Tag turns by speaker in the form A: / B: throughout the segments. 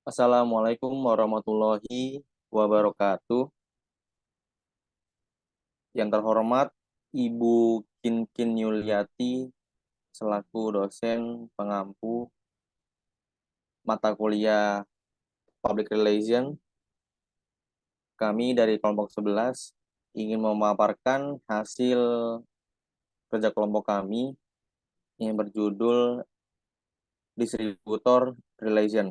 A: Assalamualaikum warahmatullahi wabarakatuh. Yang terhormat Ibu Kinkin Yuliati selaku dosen pengampu mata kuliah Public Relation, kami dari kelompok 11 ingin memaparkan hasil kerja kelompok kami yang berjudul Distributor Relation.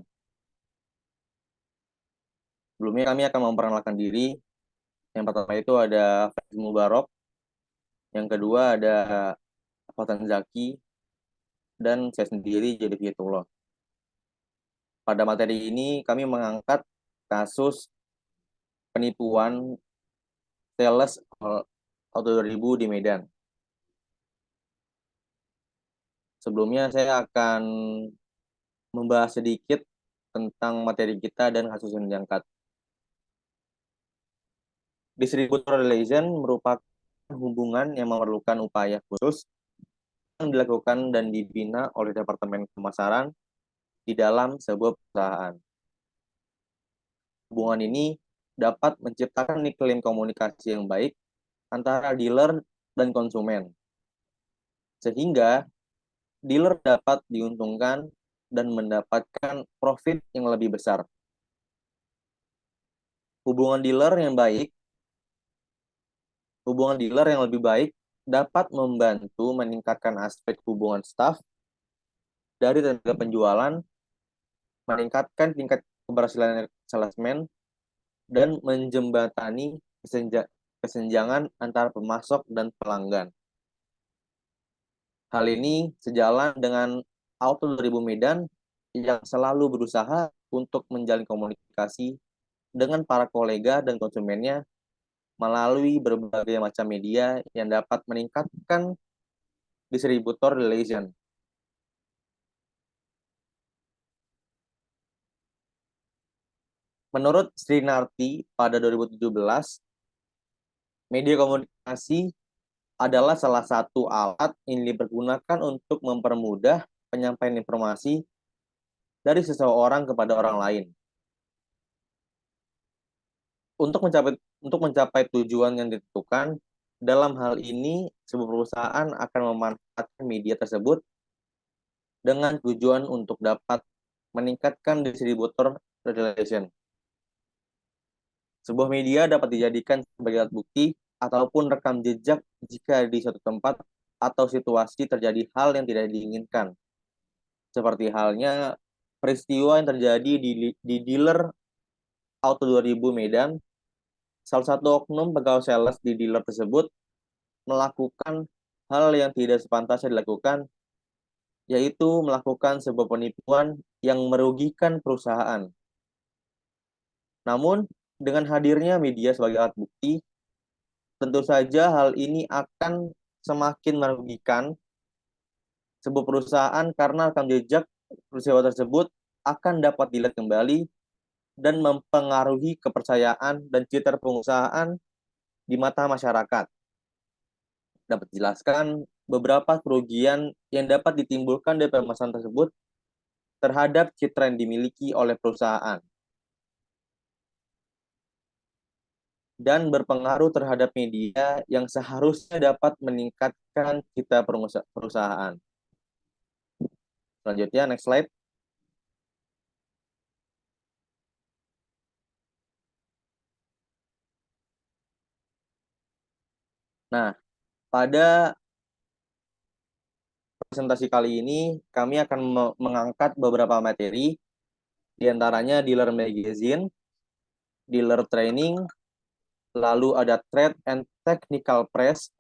A: Sebelumnya kami akan memperkenalkan diri. Yang pertama itu ada Faiz Mubarok, yang kedua ada Fatan Zaki, dan saya sendiri jadi Fiatullah. Pada materi ini kami mengangkat kasus penipuan sales Auto 2000 di Medan. Sebelumnya saya akan membahas sedikit tentang materi kita dan kasus yang diangkat. Distributor relation merupakan hubungan yang memerlukan upaya khusus yang dilakukan dan dibina oleh Departemen Pemasaran di dalam sebuah perusahaan. Hubungan ini dapat menciptakan iklim komunikasi yang baik antara dealer dan konsumen, sehingga dealer dapat diuntungkan dan mendapatkan profit yang lebih besar. Hubungan dealer yang baik, hubungan dealer yang lebih baik dapat membantu meningkatkan aspek hubungan staff dari tenaga penjualan, meningkatkan tingkat keberhasilan salesman, dan menjembatani kesenjangan antara pemasok dan pelanggan. Hal ini sejalan dengan Auto 2000 Medan yang selalu berusaha untuk menjalin komunikasi dengan para kolega dan konsumennya melalui berbagai macam media yang dapat meningkatkan distributor relation. Menurut Srinarti pada 2017, media komunikasi adalah salah satu alat yang dipergunakan untuk mempermudah penyampaian informasi dari seseorang kepada orang lain. Untuk mencapai tujuan yang ditentukan, dalam hal ini sebuah perusahaan akan memanfaatkan media tersebut dengan tujuan untuk dapat meningkatkan distributor relation. Sebuah media dapat dijadikan sebagai alat bukti ataupun rekam jejak jika di suatu tempat atau situasi terjadi hal yang tidak diinginkan. Seperti halnya peristiwa yang terjadi di dealer Auto 2000 Medan, salah satu oknum pegawai sales di dealer tersebut melakukan hal yang tidak sepantasnya dilakukan, yaitu melakukan sebuah penipuan yang merugikan perusahaan. Namun, dengan hadirnya media sebagai alat bukti, tentu saja hal ini akan semakin merugikan sebuah perusahaan karena rekam jejak peristiwa tersebut akan dapat dilihat kembali dan mempengaruhi kepercayaan dan citra perusahaan di mata masyarakat. Dapat dijelaskan beberapa kerugian yang dapat ditimbulkan dari permasalahan tersebut terhadap citra yang dimiliki oleh perusahaan dan berpengaruh terhadap media yang seharusnya dapat meningkatkan citra perusahaan. Selanjutnya, next slide. Nah, pada presentasi kali ini kami akan mengangkat beberapa materi, diantaranya dealer magazine, dealer training, lalu ada trade and technical press,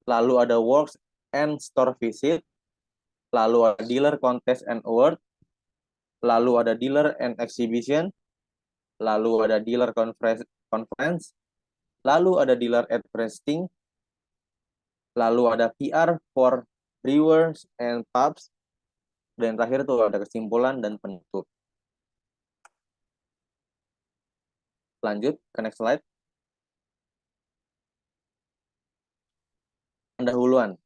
A: lalu ada works and store visit, lalu ada dealer contest and award, lalu ada dealer and exhibition, lalu ada dealer conference, lalu ada dealer advertising, lalu ada PR for brewers and pubs, dan terakhir tuh ada kesimpulan dan penutup. Lanjut ke next slide. Pendahuluan.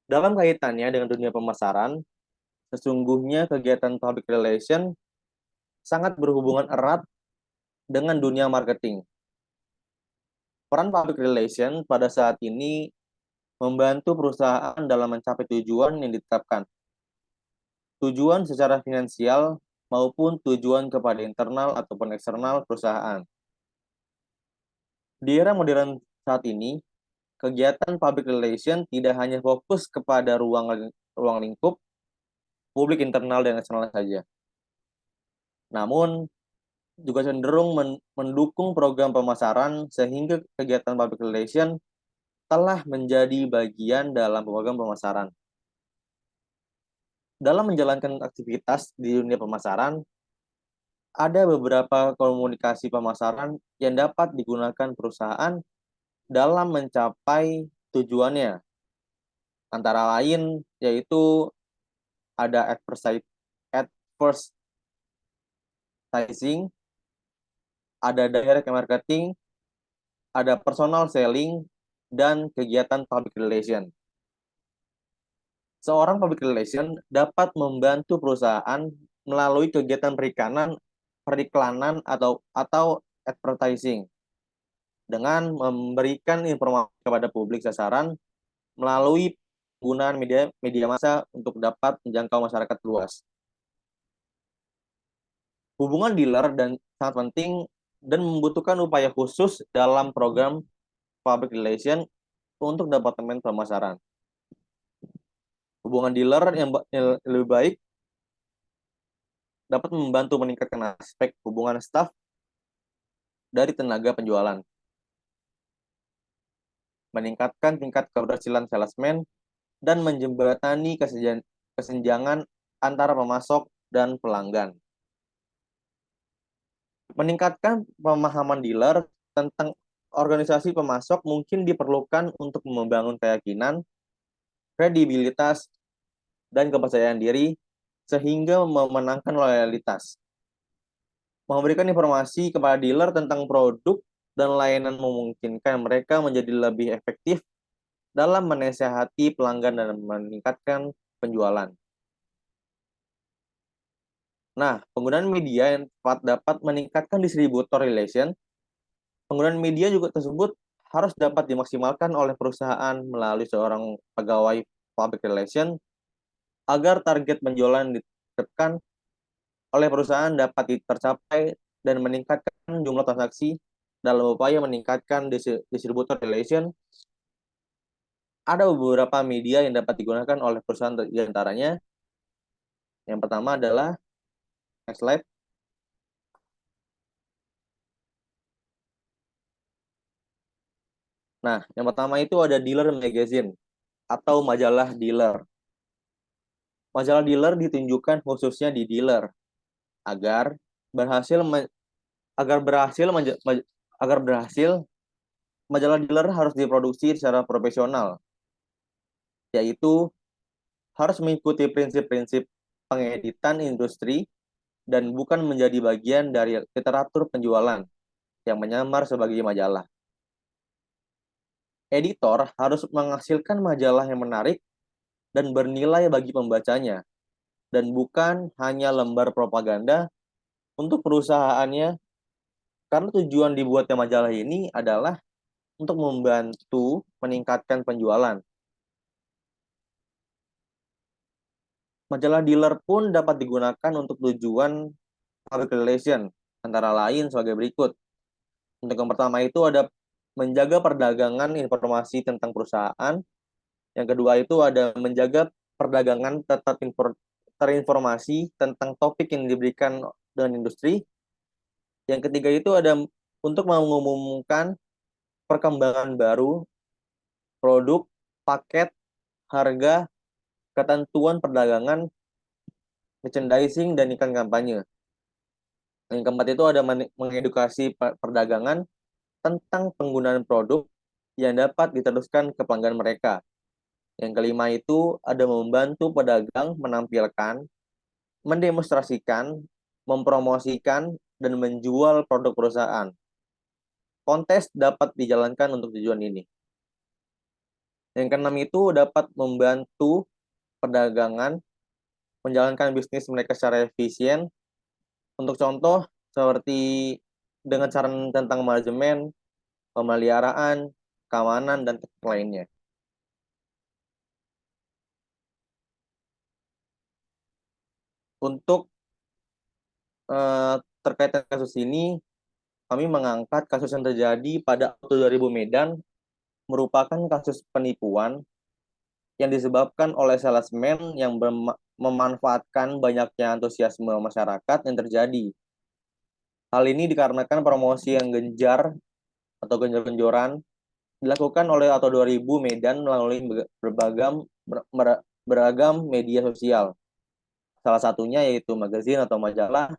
A: Dalam kaitannya dengan dunia pemasaran, sesungguhnya kegiatan public relation sangat berhubungan erat dengan dunia marketing. Peran public relation pada saat ini membantu perusahaan dalam mencapai tujuan yang ditetapkan. Tujuan secara finansial maupun tujuan kepada internal ataupun eksternal perusahaan. Di era modern saat ini, kegiatan public relation tidak hanya fokus kepada ruang lingkup publik internal dan eksternal saja, namun juga cenderung mendukung program pemasaran sehingga kegiatan public relation telah menjadi bagian dalam program pemasaran. Dalam menjalankan aktivitas di dunia pemasaran, ada beberapa komunikasi pemasaran yang dapat digunakan perusahaan dalam mencapai tujuannya. Antara lain yaitu ada advertising, ada direct marketing, ada personal selling, dan kegiatan public relation. Seorang public relation dapat membantu perusahaan melalui kegiatan periklanan atau advertising dengan memberikan informasi kepada publik sasaran melalui penggunaan media massa untuk dapat menjangkau masyarakat luas. Hubungan dealer dan sangat penting dan membutuhkan upaya khusus dalam program public relation untuk departemen pemasaran. Hubungan dealer yang lebih baik dapat membantu meningkatkan aspek hubungan staf dari tenaga penjualan, meningkatkan tingkat keberhasilan salesman, dan menjembatani kesenjangan antara pemasok dan pelanggan. Meningkatkan pemahaman dealer tentang organisasi pemasok mungkin diperlukan untuk membangun keyakinan, kredibilitas, dan kepercayaan diri sehingga memenangkan loyalitas. Memberikan informasi kepada dealer tentang produk dan layanan memungkinkan mereka menjadi lebih efektif dalam menasihati pelanggan dan meningkatkan penjualan. Nah, penggunaan media yang tepat dapat meningkatkan distributor relation. Penggunaan media juga tersebut harus dapat dimaksimalkan oleh perusahaan melalui seorang pegawai public relation agar target penjualan ditetapkan oleh perusahaan dapat tercapai dan meningkatkan jumlah transaksi dalam upaya meningkatkan distributor relation. Ada beberapa media yang dapat digunakan oleh perusahaan di antaranya. Yang pertama adalah next slide. Nah, yang pertama itu ada dealer magazine atau majalah dealer. Majalah dealer ditunjukkan khususnya di dealer agar berhasil agar berhasil agar berhasil majalah dealer harus diproduksi secara profesional, yaitu harus mengikuti prinsip-prinsip pengeditan industri dan bukan menjadi bagian dari literatur penjualan yang menyamar sebagai majalah. Editor harus menghasilkan majalah yang menarik dan bernilai bagi pembacanya, dan bukan hanya lembar propaganda untuk perusahaannya, karena tujuan dibuatnya majalah ini adalah untuk membantu meningkatkan penjualan. Majalah dealer pun dapat digunakan untuk tujuan public relation, antara lain sebagai berikut. Untuk yang pertama itu ada menjaga perdagangan informasi tentang perusahaan. Yang kedua itu ada menjaga perdagangan tetap terinformasi tentang topik yang diberikan dengan industri. Yang ketiga itu ada untuk mengumumkan perkembangan baru, produk, paket, harga, ketentuan perdagangan, merchandising, dan iklan kampanye. Yang keempat itu ada mengedukasi perdagangan tentang penggunaan produk yang dapat diteruskan ke pelanggan mereka. Yang kelima itu ada membantu pedagang menampilkan, mendemonstrasikan, mempromosikan, dan menjual produk perusahaan. Kontes dapat dijalankan untuk tujuan ini. Yang keenam itu dapat membantu perdagangan menjalankan bisnis mereka secara efisien Untuk contoh, seperti dengan cara tentang manajemen, pemeliharaan, keamanan, dan teknik lainnya. Untuk terkait dengan kasus ini, kami mengangkat kasus yang terjadi pada Auto 2000 Medan merupakan kasus penipuan yang disebabkan oleh salesman yang memanfaatkan banyaknya antusiasme masyarakat yang terjadi. Hal ini dikarenakan promosi yang genjar atau genjor-genjoran dilakukan oleh Auto 2000 Medan melalui beragam media sosial. Salah satunya yaitu magazin atau majalah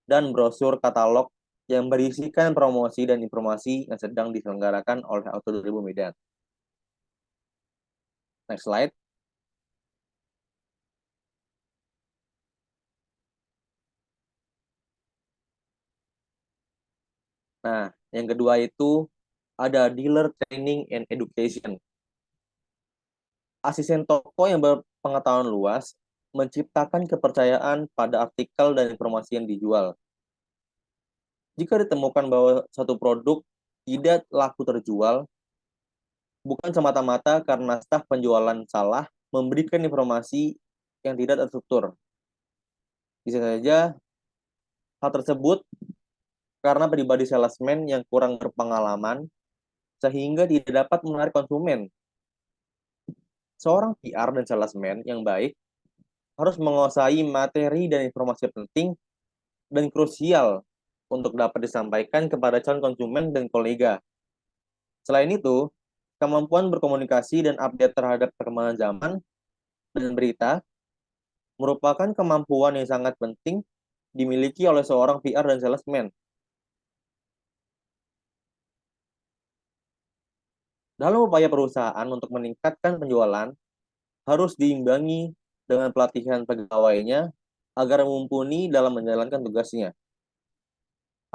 A: dan brosur katalog yang berisikan promosi dan informasi yang sedang diselenggarakan oleh Auto 2000 Medan. Next slide. Nah, yang kedua itu ada dealer training and education. Asisten toko yang berpengetahuan luas menciptakan kepercayaan pada artikel dan informasi yang dijual. Jika ditemukan bahwa satu produk tidak laku terjual, bukan semata-mata karena staf penjualan salah memberikan informasi yang tidak terstruktur. Bisa saja hal tersebut karena pribadi salesman yang kurang berpengalaman sehingga tidak dapat menarik konsumen. Seorang PR dan salesman yang baik harus menguasai materi dan informasi penting dan krusial untuk dapat disampaikan kepada calon konsumen dan kolega. Selain itu, kemampuan berkomunikasi dan update terhadap perkembangan zaman dan berita merupakan kemampuan yang sangat penting dimiliki oleh seorang PR dan salesman. Dalam upaya perusahaan untuk meningkatkan penjualan, harus diimbangi dengan pelatihan pegawainya agar mumpuni dalam menjalankan tugasnya.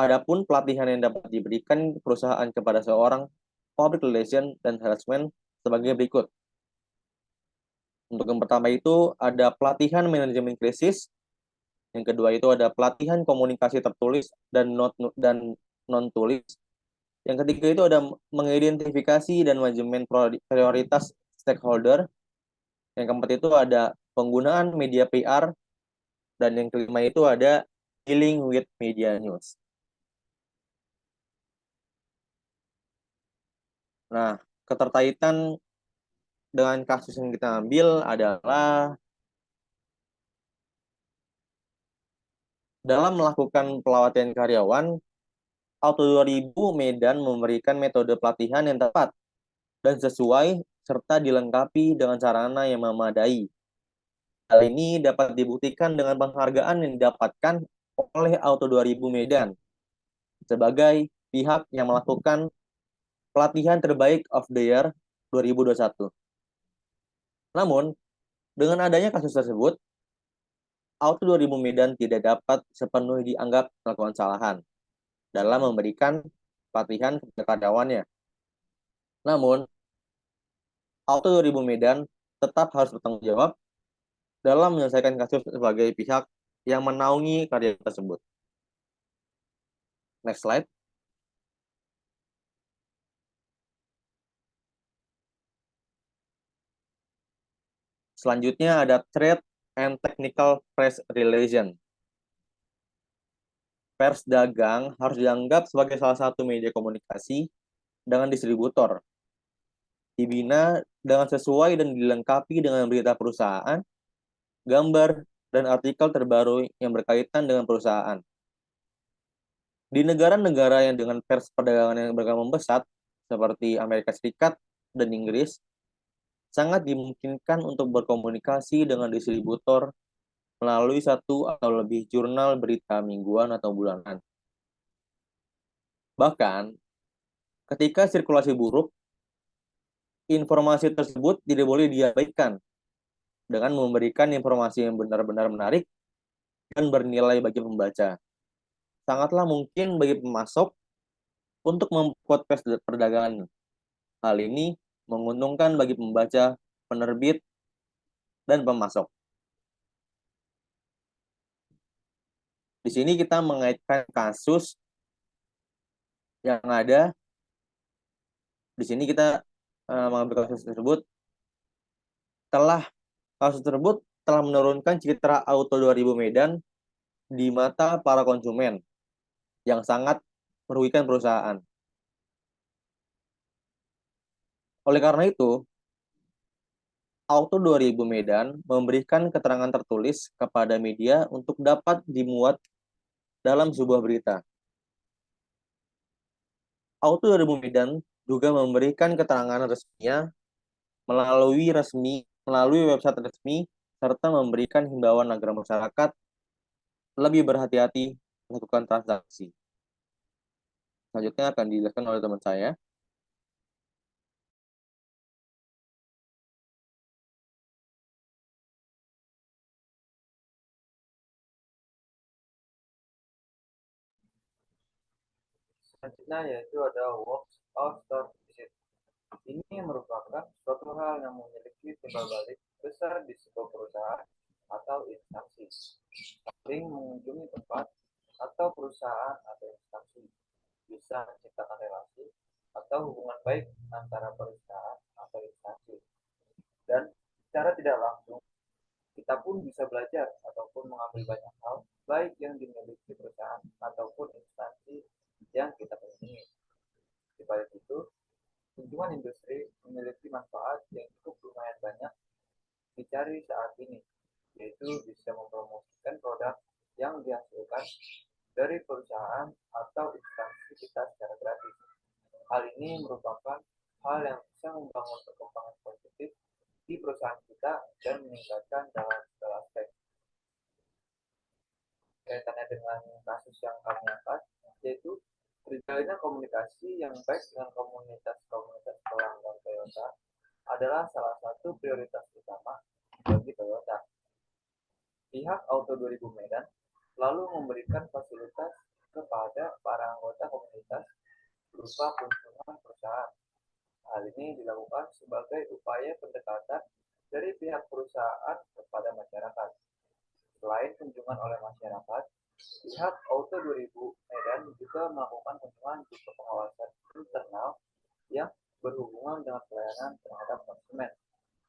A: Adapun pelatihan yang dapat diberikan perusahaan kepada seorang public relation dan salesman sebagai berikut. Untuk yang pertama itu ada pelatihan manajemen krisis, yang kedua itu ada pelatihan komunikasi tertulis dan non tulis. Yang ketiga itu ada mengidentifikasi dan manajemen prioritas stakeholder. Yang keempat itu ada penggunaan media PR dan yang kelima itu ada dealing with media news. Nah, keterkaitan dengan kasus yang kita ambil adalah dalam melakukan pelawatan karyawan, Auto 2000 Medan memberikan metode pelatihan yang tepat dan sesuai serta dilengkapi dengan sarana yang memadai. Hal ini dapat dibuktikan dengan penghargaan yang didapatkan oleh Auto 2000 Medan sebagai pihak yang melakukan pelatihan terbaik of the year 2021. Namun, dengan adanya kasus tersebut, Auto 2000 Medan tidak dapat sepenuhnya dianggap melakukan kesalahan dalam memberikan pelatihan kepada karyawannya. Namun, Auto 2000 Medan tetap harus bertanggung jawab dalam menyelesaikan kasus sebagai pihak yang menaungi karya tersebut. Next slide. Selanjutnya ada trade and technical press relation. Pers dagang harus dianggap sebagai salah satu media komunikasi dengan distributor. Dibina dengan sesuai dan dilengkapi dengan berita perusahaan, gambar, dan artikel terbaru yang berkaitan dengan perusahaan. Di negara-negara yang dengan pers perdagangan yang berkembang pesat, seperti Amerika Serikat dan Inggris, sangat dimungkinkan untuk berkomunikasi dengan distributor melalui satu atau lebih jurnal berita mingguan atau bulanan. Bahkan, ketika sirkulasi buruk, informasi tersebut tidak boleh diabaikan dengan memberikan informasi yang benar-benar menarik dan bernilai bagi pembaca. Sangatlah mungkin bagi pemasok untuk membuat perdagangan. Hal ini menguntungkan bagi pembaca, penerbit, dan pemasok. Di Di sini kita mengaitkan kasus yang ada. Di sini kita mengambil kasus tersebut kasus tersebut telah menurunkan citra Auto 2000 Medan di mata para konsumen yang sangat merugikan perusahaan. Oleh karena itu, Auto 2000 Medan memberikan keterangan tertulis kepada media untuk dapat dimuat dalam sebuah berita. Auto 2000 Medan juga memberikan keterangan resminya melalui website resmi serta memberikan himbauan agar masyarakat lebih berhati-hati melakukan transaksi. Selanjutnya akan dijelaskan oleh teman saya.
B: Selanjutnya yaitu ada works of store visit. Ini merupakan suatu hal yang memiliki timbal balik besar di sebuah perusahaan atau instansi. Sering mengunjungi tempat atau perusahaan atau instansi bisa menciptakan relasi atau hubungan baik antara perusahaan atau instansi. Dan secara tidak langsung, kita pun bisa belajar ataupun mengambil banyak hal baik yang dimiliki perusahaan ataupun instansi yang kita kunjungi. Di balik itu, kunjungan industri memiliki manfaat yang cukup lumayan banyak dicari saat ini, yaitu bisa mempromosikan produk yang dihasilkan dari perusahaan atau instansi kita secara gratis. Hal ini merupakan hal yang bisa membangun perkembangan positif di perusahaan kita dan meningkatkan dalam segala aspek. Kaitannya dengan kasus yang kami angkat, yaitu terjalinnya komunikasi yang baik dengan komunitas-komunitas pelanggan Toyota adalah salah satu prioritas utama bagi Toyota. Pihak Auto 2000 Medan lalu memberikan fasilitas kepada para anggota komunitas berupa kunjungan perusahaan. Hal ini dilakukan sebagai upaya pendekatan dari pihak perusahaan kepada masyarakat. Selain kunjungan oleh masyarakat, pihak Auto 2000 Medan juga melakukan kunjungan untuk pengawasan internal yang berhubungan dengan pelayanan terhadap konsumen.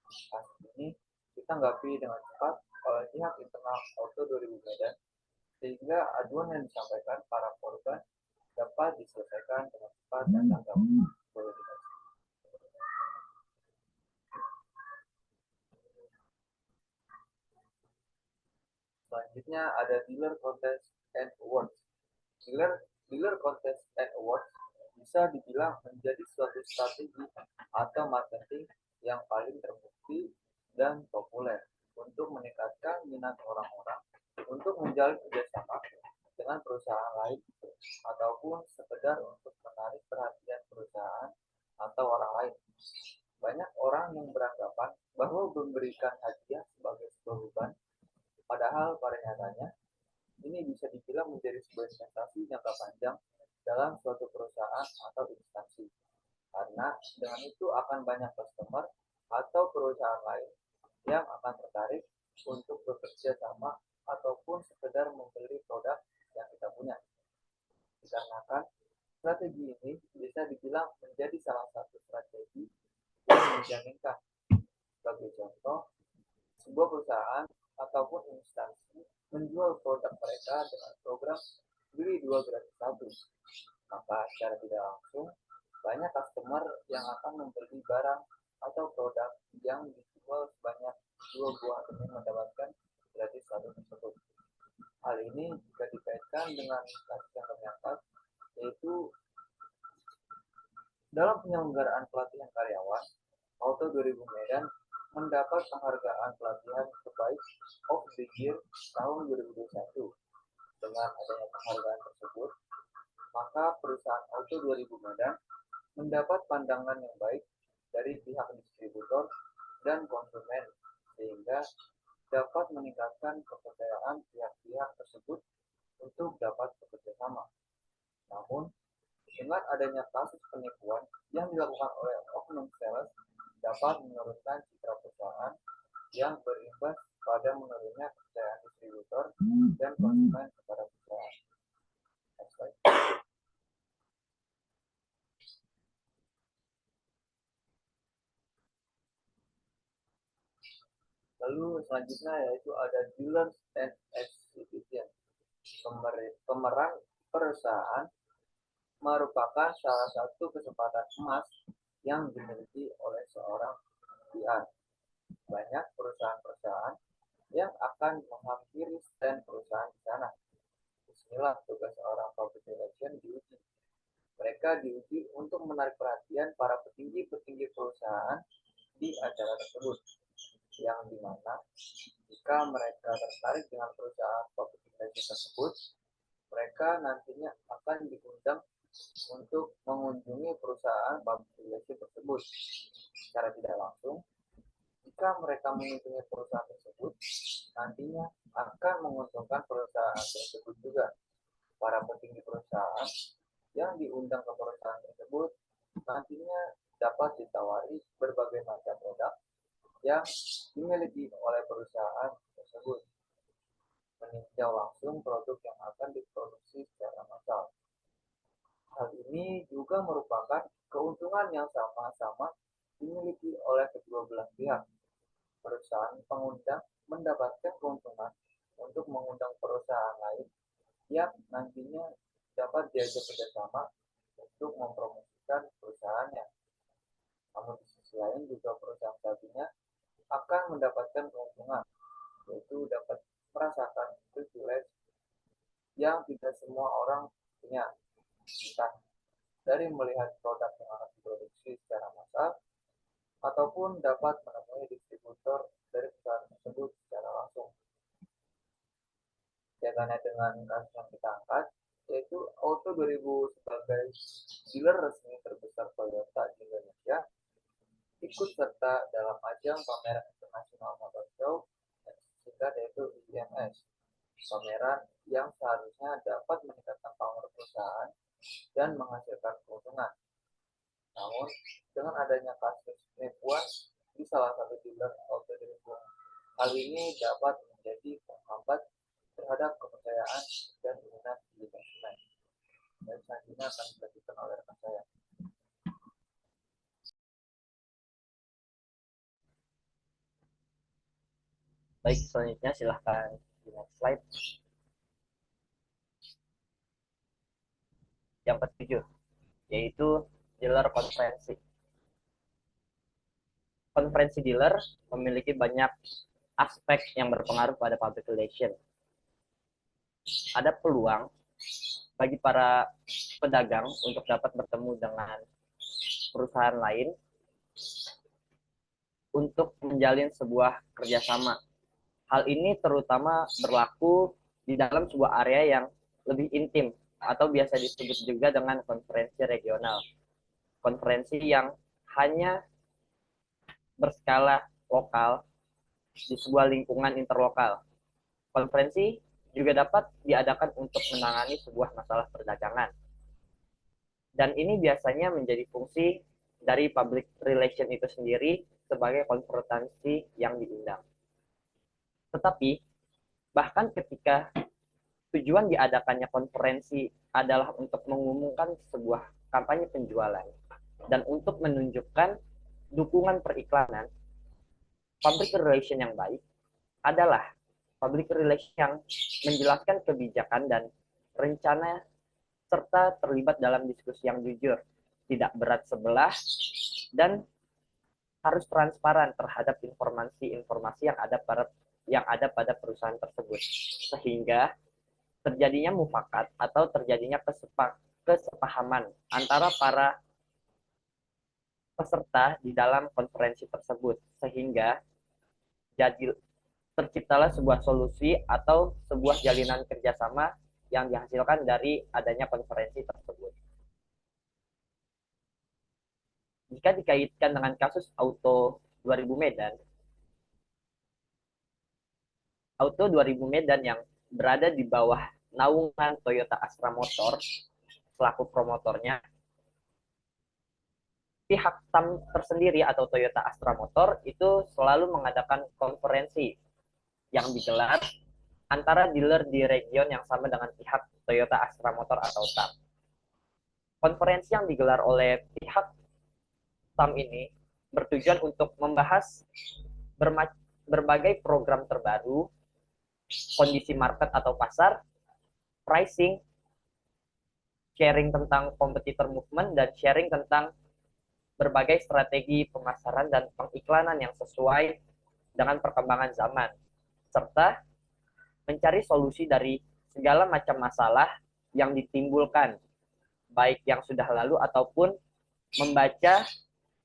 B: Kasus ini ditanggapi dengan cepat oleh pihak internal Auto 2000 Medan, sehingga aduan yang disampaikan para korban dapat diselesaikan dengan cepat dan tanggap. Selanjutnya ada dealer contest and awards. Dealer contest and awards bisa dibilang menjadi suatu strategi atau marketing yang paling terbukti dan populer untuk meningkatkan minat orang-orang untuk menjalin kerjasama dengan perusahaan lain ataupun sekedar untuk menarik perhatian perusahaan atau orang lain. Banyak orang yang beranggapan bahwa memberikan hadiah sebagai sebuah beban, padahal pada nyatanya ini bisa dibilang menjadi sebuah investasi jangka panjang dalam suatu perusahaan atau instansi. Karena dengan itu akan banyak customer atau perusahaan lain yang akan tertarik untuk bekerja sama ataupun sekedar membeli produk yang kita punya. Dikarenakan strategi ini bisa dibilang menjadi salah satu strategi yang menjaminkan. Sebagai contoh, sebuah perusahaan ataupun instansi menjual produk mereka dengan program beli 2 gratis 1. Maka secara tidak langsung, banyak customer yang akan membeli barang atau produk yang dijual sebanyak 2 buah demi mendapatkan gratis 1 tersebut. Hal ini juga dikaitkan dengan kasus yang kami angkat, yaitu dalam penyelenggaraan pelatihan karyawan, Auto 2000 Medan mendapat penghargaan pelatihan terbaik of the year tahun 2021. Dengan adanya penghargaan tersebut, maka perusahaan Auto 2000 Medan mendapat pandangan yang baik dari pihak distributor dan konsumen, sehingga dapat meningkatkan kepercayaan pihak-pihak tersebut untuk dapat bekerja sama. Namun, dengan adanya kasus penipuan yang dilakukan oleh oknum sales dapat menurunkan citra perusahaan yang berimbas pada menurunnya kepercayaan distributor dan konsumen kepada perusahaan. Next slide. Lalu selanjutnya yaitu ada dealers and exhibition. Pemeran perusahaan merupakan salah satu kesempatan emas yang dimiliki oleh seorang PR. Banyak perusahaan-perusahaan yang akan menghampiri stand perusahaan di sana. Disinilah tugas seorang public relation diuji. Mereka diuji untuk menarik perhatian para petinggi-petinggi perusahaan di acara tersebut, yang dimana jika mereka tertarik dengan perusahaan public relation tersebut, mereka nantinya akan diundang untuk mengunjungi perusahaan public relation tersebut. Secara tidak langsung, jika mereka mengunjungi perusahaan tersebut, nantinya akan menguntungkan perusahaan tersebut juga. Para petinggi perusahaan yang diundang ke perusahaan tersebut nantinya dapat ditawari berbagai macam produk yang dimiliki oleh perusahaan tersebut, meninjau langsung produk yang akan diproduksi secara massal. Hal ini juga merupakan keuntungan yang sama-sama dimiliki oleh kedua belah pihak. Perusahaan pengundang mendapatkan keuntungan untuk mengundang perusahaan lain yang nantinya dapat diajak kerjasama untuk mempromosikan perusahaannya. Namun di sisi lain juga perusahaan tadinya akan mendapatkan keuntungan, yaitu dapat merasakan privilege yang tidak semua orang punya, entah dari melihat produk yang akan diproduksi secara massal ataupun dapat menemui distributor dari perusahaan tersebut secara langsung. Kaitannya dengan kasus yang kita angkat, yaitu Auto 2000 sebagai dealer resmi terbesar Toyota di Indonesia ikut serta dalam ajang pameran internasional motor show yang disingkat yaitu IMS. Pameran yang seharusnya dapat meningkatkan pamor perusahaan dan menghasilkan keuntungan. Namun, dengan adanya kasus penipuan di salah satu dealer Auto 2000, hal ini dapat menjadi penghambat terhadap kepercayaan dan minat di konsumen. Dan selanjutnya akan dilanjutkan oleh rekan saya.
C: Baik, selanjutnya silahkan di next slide. Yang ketujuh, yaitu dealer konferensi. Konferensi dealer memiliki banyak aspek yang berpengaruh pada public relation. Ada peluang bagi para pedagang untuk dapat bertemu dengan perusahaan lain untuk menjalin sebuah kerjasama. Hal ini terutama berlaku di dalam sebuah area yang lebih intim atau biasa disebut juga dengan konferensi regional. Konferensi yang hanya berskala lokal di sebuah lingkungan interlokal. Konferensi juga dapat diadakan untuk menangani sebuah masalah perdagangan. Dan ini biasanya menjadi fungsi dari public relation itu sendiri sebagai konfrontasi yang diundang. Tetapi, bahkan ketika tujuan diadakannya konferensi adalah untuk mengumumkan sebuah kampanye penjualan dan untuk menunjukkan dukungan periklanan, public relation yang baik adalah public relation yang menjelaskan kebijakan dan rencana serta terlibat dalam diskusi yang jujur, tidak berat sebelah, dan harus transparan terhadap informasi-informasi yang ada pada perusahaan tersebut, sehingga terjadinya mufakat atau terjadinya kesepahaman antara para peserta di dalam konferensi tersebut, sehingga terciptalah sebuah solusi atau sebuah jalinan kerjasama yang dihasilkan dari adanya konferensi tersebut. Jika dikaitkan dengan kasus Auto 2000 Medan, Auto 2000 Medan yang berada di bawah naungan Toyota Astra Motor selaku promotornya, pihak TAM tersendiri atau Toyota Astra Motor itu selalu mengadakan konferensi yang digelar antara dealer di region yang sama dengan pihak Toyota Astra Motor atau TAM. Konferensi yang digelar oleh pihak TAM ini bertujuan untuk membahas berbagai program terbaru, kondisi market atau pasar, pricing, sharing tentang competitor movement, dan sharing tentang berbagai strategi pemasaran dan pengiklanan yang sesuai dengan perkembangan zaman, serta mencari solusi dari segala macam masalah yang ditimbulkan, baik yang sudah lalu ataupun membaca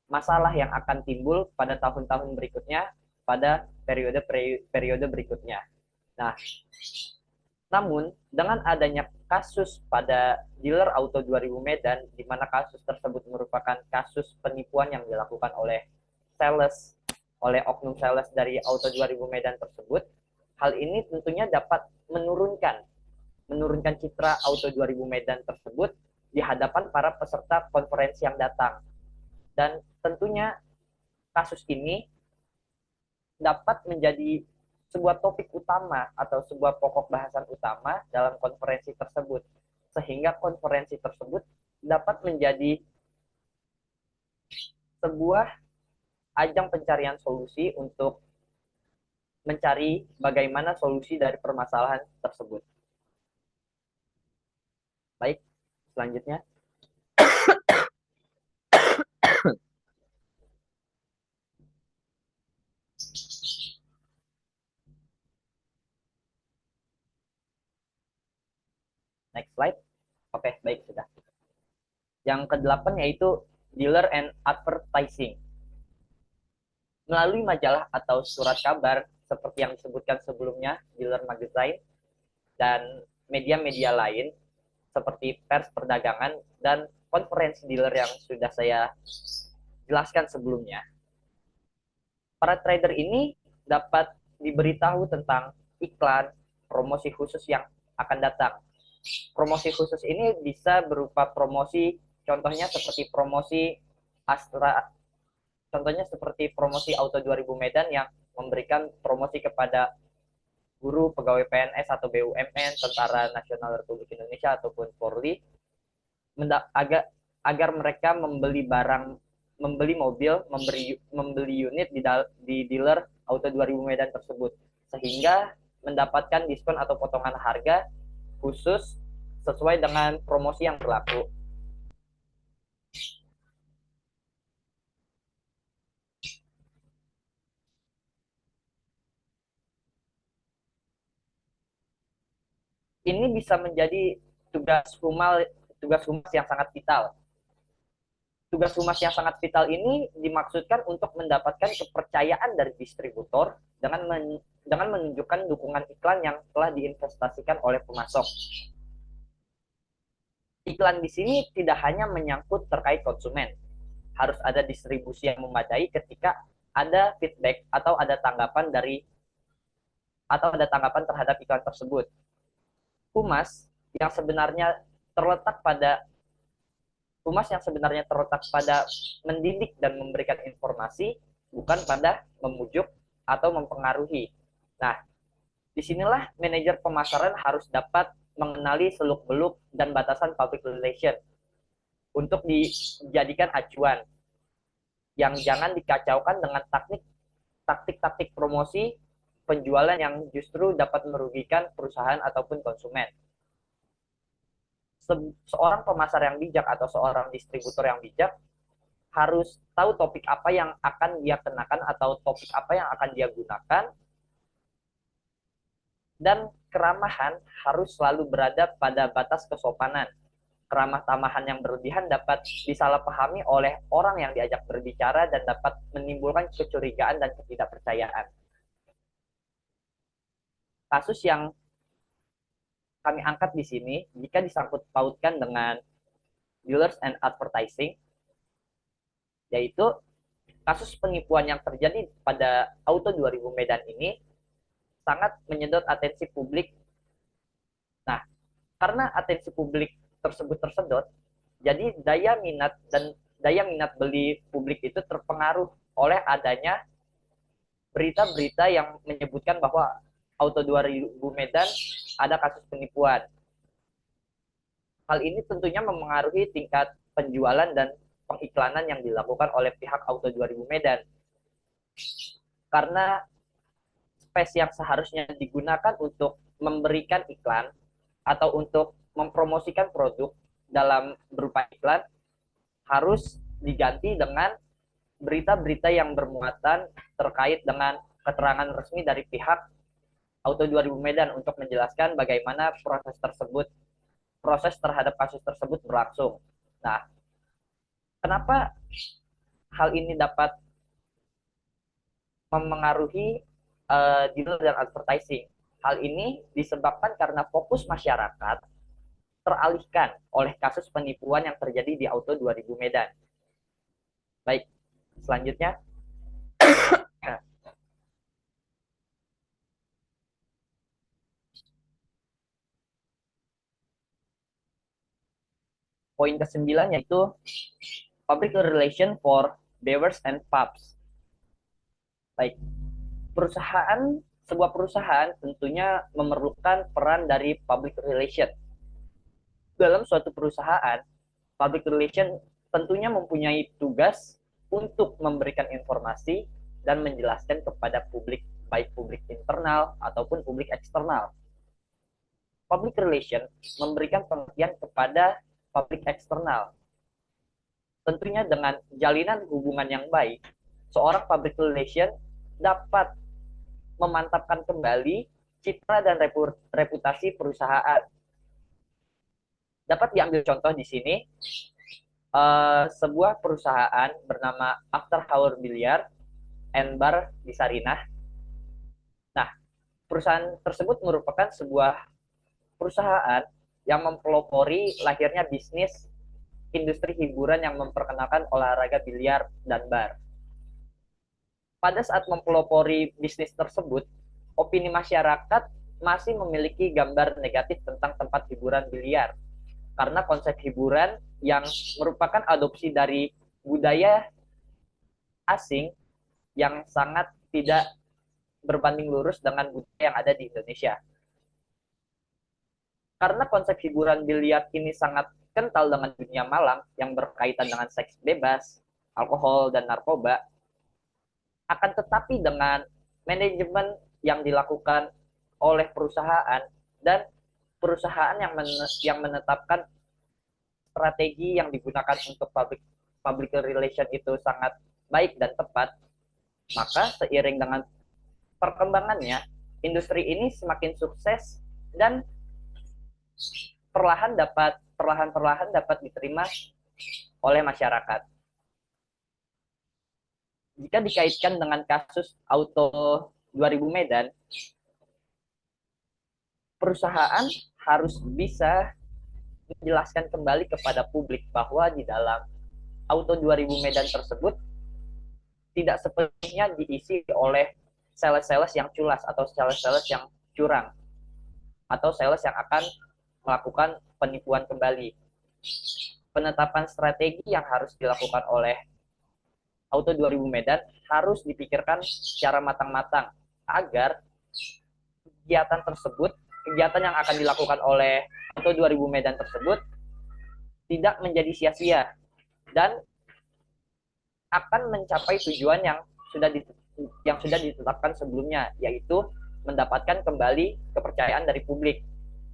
C: masalah yang akan timbul pada tahun-tahun berikutnya, pada periode berikutnya. Nah, namun dengan adanya kasus pada dealer Auto 2000 Medan, di mana kasus tersebut merupakan kasus penipuan yang dilakukan oleh oknum sales dari Auto 2000 Medan tersebut, hal ini tentunya dapat menurunkan citra Auto 2000 Medan tersebut di hadapan para peserta konferensi yang datang. Dan tentunya kasus ini dapat menjadi sebuah topik utama atau sebuah pokok bahasan utama dalam konferensi tersebut, sehingga konferensi tersebut dapat menjadi sebuah ajang pencarian solusi untuk mencari bagaimana solusi dari permasalahan tersebut. Baik, selanjutnya. Next slide. Oke, baik, sudah. Yang ke-8 yaitu dealer and advertising. Melalui majalah atau surat kabar seperti yang disebutkan sebelumnya, dealer magazine, dan media-media lain seperti pers perdagangan dan konferensi dealer yang sudah saya jelaskan sebelumnya. Para trader ini dapat diberitahu tentang iklan, promosi khusus yang akan datang. Promosi khusus ini bisa berupa promosi, contohnya seperti promosi Auto 2000 Medan yang memberikan promosi kepada guru, pegawai PNS atau BUMN, Tentara Nasional Republik Indonesia ataupun Polri, agar mereka membeli mobil, membeli unit di dealer Auto 2000 Medan tersebut, sehingga mendapatkan diskon atau potongan harga khusus sesuai dengan promosi yang berlaku. Ini bisa menjadi tugas humas yang sangat vital. Tugas humas yang sangat vital ini dimaksudkan untuk mendapatkan kepercayaan dari distributor dengan menunjukkan dukungan iklan yang telah diinvestasikan oleh pemasok. Iklan di sini tidak hanya menyangkut terkait konsumen, harus ada distribusi yang memadai ketika ada feedback atau ada tanggapan terhadap iklan tersebut. Humas yang sebenarnya terletak pada mendidik dan memberikan informasi, bukan pada memujuk atau mempengaruhi. Nah, disinilah manajer pemasaran harus dapat mengenali seluk-beluk dan batasan public relation untuk dijadikan acuan, yang jangan dikacaukan dengan taktik promosi penjualan yang justru dapat merugikan perusahaan ataupun konsumen. Seorang pemasar yang bijak atau seorang distributor yang bijak harus tahu topik apa yang akan dia kenakan atau topik apa yang akan dia gunakan, dan keramahan harus selalu berada pada batas kesopanan. Keramah tamahan yang berlebihan dapat disalahpahami oleh orang yang diajak berbicara dan dapat menimbulkan kecurigaan dan ketidakpercayaan. Kasus yang kami angkat di sini, jika disangkut pautkan dengan dealers and advertising, yaitu kasus penipuan yang terjadi pada Auto 2000 Medan ini sangat menyedot atensi publik. Nah, karena atensi publik tersebut tersedot, jadi daya minat daya minat beli publik itu terpengaruh oleh adanya berita-berita yang menyebutkan bahwa Auto 2000 Medan ada kasus penipuan. Hal ini tentunya memengaruhi tingkat penjualan dan pengiklanan yang dilakukan oleh pihak Auto 2000 Medan. Karena space yang seharusnya digunakan untuk memberikan iklan atau untuk mempromosikan produk dalam berupa iklan harus diganti dengan berita-berita yang bermuatan terkait dengan keterangan resmi dari pihak Auto 2000 Medan untuk menjelaskan bagaimana proses terhadap kasus tersebut berlangsung. Nah, kenapa hal ini dapat memengaruhi dealer dan advertising? Hal ini disebabkan karena fokus masyarakat teralihkan oleh kasus penipuan yang terjadi di Auto 2000 Medan. Baik, selanjutnya. Poin ke-9 yaitu public relation for beavers and pups. Baik, sebuah perusahaan tentunya memerlukan peran dari public relation. Dalam suatu perusahaan, public relation tentunya mempunyai tugas untuk memberikan informasi dan menjelaskan kepada publik, baik publik internal ataupun publik eksternal. Public relation memberikan pengertian kepada publik eksternal. Tentunya dengan jalinan hubungan yang baik, seorang public relation dapat memantapkan kembali citra dan reputasi perusahaan. Dapat diambil contoh di sini, sebuah perusahaan bernama After Hour Billiard and Bar di Sarinah. Nah, perusahaan tersebut merupakan sebuah perusahaan yang mempelopori lahirnya bisnis industri hiburan yang memperkenalkan olahraga biliar dan bar. Pada saat mempelopori bisnis tersebut, opini masyarakat masih memiliki gambar negatif tentang tempat hiburan biliar. Karena konsep hiburan yang merupakan adopsi dari budaya asing yang sangat tidak berbanding lurus dengan budaya yang ada di Indonesia. Karena konsep hiburan biliar ini sangat kental dengan dunia malam yang berkaitan dengan seks bebas, alkohol, dan narkoba, akan tetapi dengan manajemen yang dilakukan oleh perusahaan dan perusahaan yang menetapkan strategi yang digunakan untuk public relation itu sangat baik dan tepat, maka seiring dengan perkembangannya, industri ini semakin sukses dan perlahan-perlahan dapat diterima oleh masyarakat. Jika dikaitkan dengan kasus Auto 2000 Medan, perusahaan harus bisa menjelaskan kembali kepada publik bahwa di dalam Auto 2000 Medan tersebut tidak sepenuhnya diisi oleh sales-sales yang culas atau sales-sales yang curang atau sales yang akan melakukan penipuan kembali. Penetapan strategi yang harus dilakukan oleh Auto 2000 Medan harus dipikirkan secara matang-matang agar kegiatan yang akan dilakukan oleh Auto 2000 Medan tersebut tidak menjadi sia-sia dan akan mencapai tujuan yang sudah ditetapkan sebelumnya, yaitu mendapatkan kembali kepercayaan dari publik.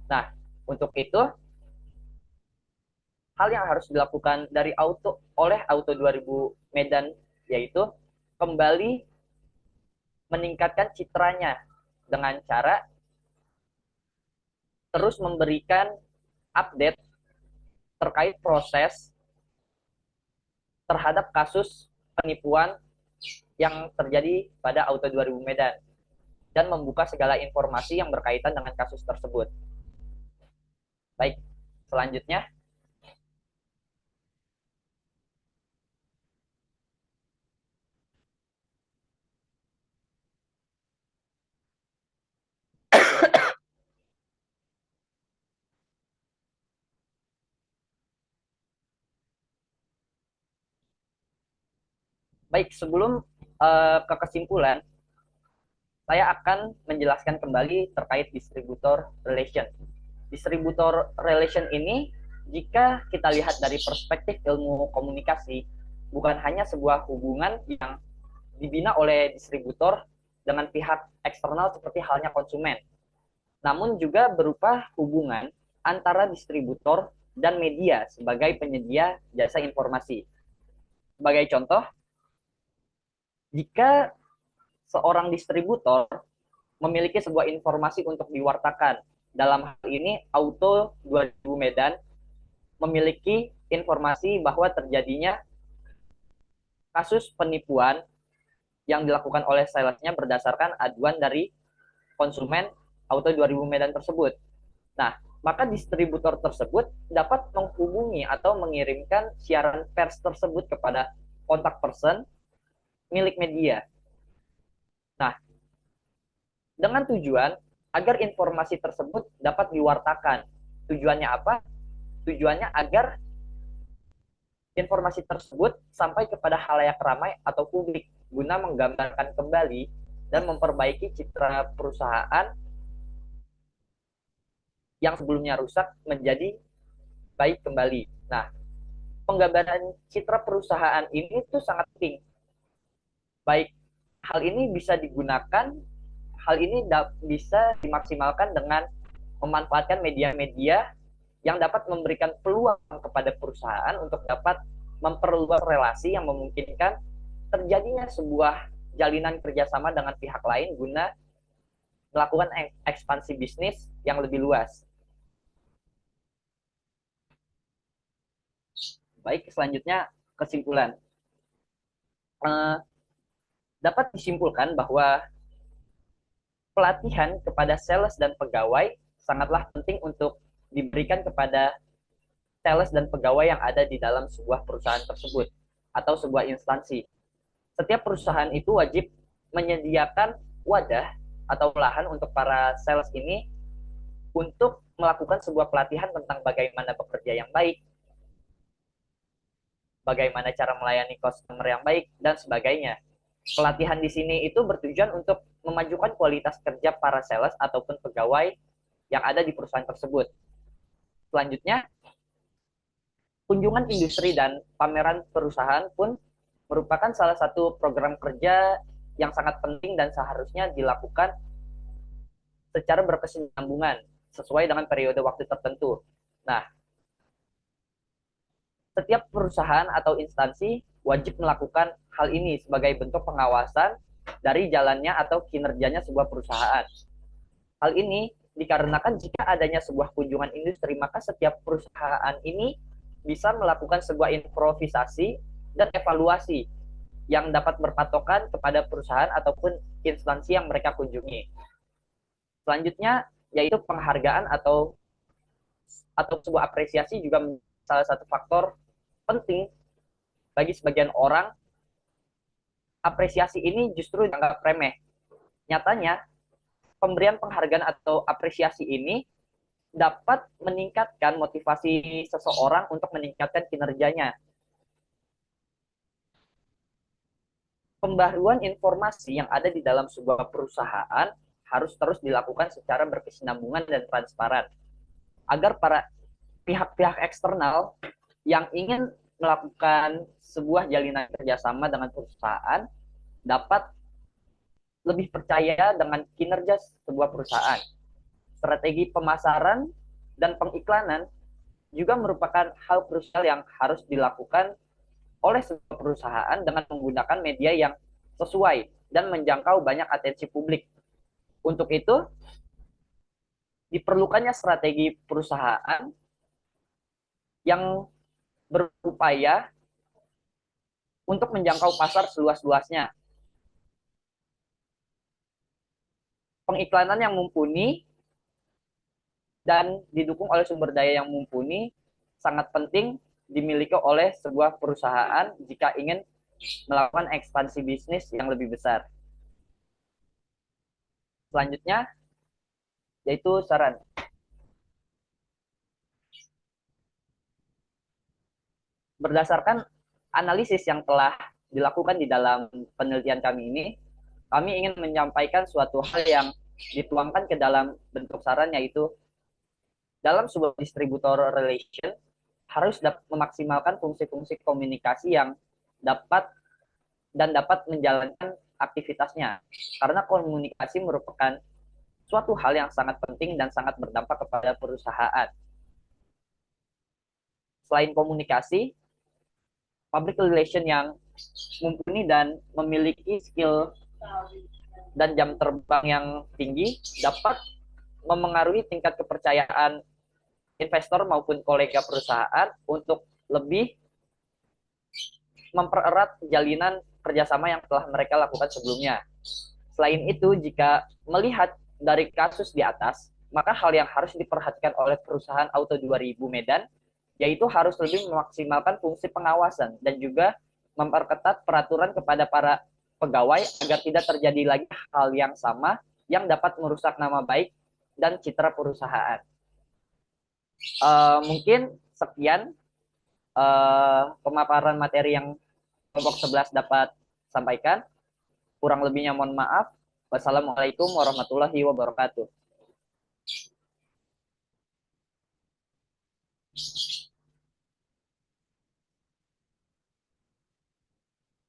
C: Nah, untuk itu hal yang harus dilakukan oleh Auto 2000 Medan yaitu kembali meningkatkan citranya dengan cara terus memberikan update terkait proses terhadap kasus penipuan yang terjadi pada Auto 2000 Medan dan membuka segala informasi yang berkaitan dengan kasus tersebut. Baik, selanjutnya. Baik, sebelum ke kesimpulan, saya akan menjelaskan kembali terkait distributor relation. Distributor relation ini, jika kita lihat dari perspektif ilmu komunikasi, bukan hanya sebuah hubungan yang dibina oleh distributor dengan pihak eksternal seperti halnya konsumen, namun juga berupa hubungan antara distributor dan media sebagai penyedia jasa informasi. Sebagai contoh, jika seorang distributor memiliki sebuah informasi untuk diwartakan, dalam hal ini Auto 2000 Medan memiliki informasi bahwa terjadinya kasus penipuan yang dilakukan oleh salesnya berdasarkan aduan dari konsumen Auto 2000 Medan tersebut. Nah, maka distributor tersebut dapat menghubungi atau mengirimkan siaran pers tersebut kepada kontak person milik media. Nah, dengan tujuan agar informasi tersebut dapat diwartakan. Tujuannya apa? Tujuannya agar informasi tersebut sampai kepada halayak ramai atau publik guna menggambarkan kembali dan memperbaiki citra perusahaan yang sebelumnya rusak menjadi baik kembali. Nah, penggambaran citra perusahaan ini tuh sangat penting. Baik, hal ini bisa digunakan, hal ini bisa dimaksimalkan dengan memanfaatkan media-media yang dapat memberikan peluang kepada perusahaan untuk dapat memperluas relasi yang memungkinkan terjadinya sebuah jalinan kerjasama dengan pihak lain guna melakukan ekspansi bisnis yang lebih luas. Baik, selanjutnya kesimpulan. Dapat disimpulkan bahwa pelatihan kepada sales dan pegawai sangatlah penting untuk diberikan kepada sales dan pegawai yang ada di dalam sebuah perusahaan tersebut atau sebuah instansi. Setiap perusahaan itu wajib menyediakan wadah atau lahan untuk para sales ini untuk melakukan sebuah pelatihan tentang bagaimana bekerja yang baik, bagaimana cara melayani customer yang baik, dan sebagainya. Pelatihan di sini itu bertujuan untuk memajukan kualitas kerja para sales ataupun pegawai yang ada di perusahaan tersebut. Selanjutnya, kunjungan industri dan pameran perusahaan pun merupakan salah satu program kerja yang sangat penting dan seharusnya dilakukan secara berkesinambungan sesuai dengan periode waktu tertentu. Nah, setiap perusahaan atau instansi wajib melakukan hal ini sebagai bentuk pengawasan dari jalannya atau kinerjanya sebuah perusahaan. Hal ini dikarenakan jika adanya sebuah kunjungan industri, maka setiap perusahaan ini bisa melakukan sebuah improvisasi dan evaluasi yang dapat berpatokan kepada perusahaan ataupun instansi yang mereka kunjungi. Selanjutnya yaitu penghargaan atau sebuah apresiasi juga salah satu faktor penting bagi sebagian orang. Apresiasi ini justru dianggap remeh. Nyatanya, pemberian penghargaan atau apresiasi ini dapat meningkatkan motivasi seseorang untuk meningkatkan kinerjanya. Pembaruan informasi yang ada di dalam sebuah perusahaan harus terus dilakukan secara berkesinambungan dan transparan, agar para pihak-pihak eksternal yang ingin melakukan sebuah jalinan kerjasama dengan perusahaan dapat lebih percaya dengan kinerja sebuah perusahaan. Strategi pemasaran dan pengiklanan juga merupakan hal krusial yang harus dilakukan oleh sebuah perusahaan dengan menggunakan media yang sesuai dan menjangkau banyak atensi publik. Untuk itu, diperlukannya strategi perusahaan yang berupaya untuk menjangkau pasar seluas-luasnya. Pengiklanan yang mumpuni dan didukung oleh sumber daya yang mumpuni sangat penting dimiliki oleh sebuah perusahaan jika ingin melakukan ekspansi bisnis yang lebih besar. Selanjutnya, yaitu saran. Berdasarkan analisis yang telah dilakukan di dalam penelitian kami ini, kami ingin menyampaikan suatu hal yang dituangkan ke dalam bentuk saran, yaitu dalam sebuah distributor relation harus memaksimalkan fungsi-fungsi komunikasi yang dapat menjalankan aktivitasnya. Karena komunikasi merupakan suatu hal yang sangat penting dan sangat berdampak kepada perusahaan. Selain komunikasi, public relation yang mumpuni dan memiliki skill dan jam terbang yang tinggi dapat memengaruhi tingkat kepercayaan investor maupun kolega perusahaan untuk lebih mempererat jalinan kerjasama yang telah mereka lakukan sebelumnya. Selain itu, jika melihat dari kasus di atas, maka hal yang harus diperhatikan oleh perusahaan Auto 2000 Medan yaitu harus lebih memaksimalkan fungsi pengawasan dan juga memperketat peraturan kepada para pegawai agar tidak terjadi lagi hal yang sama yang dapat merusak nama baik dan citra perusahaan. Mungkin sekian pemaparan materi yang kelompok 11 dapat sampaikan. Kurang lebihnya mohon maaf. Wassalamualaikum warahmatullahi wabarakatuh.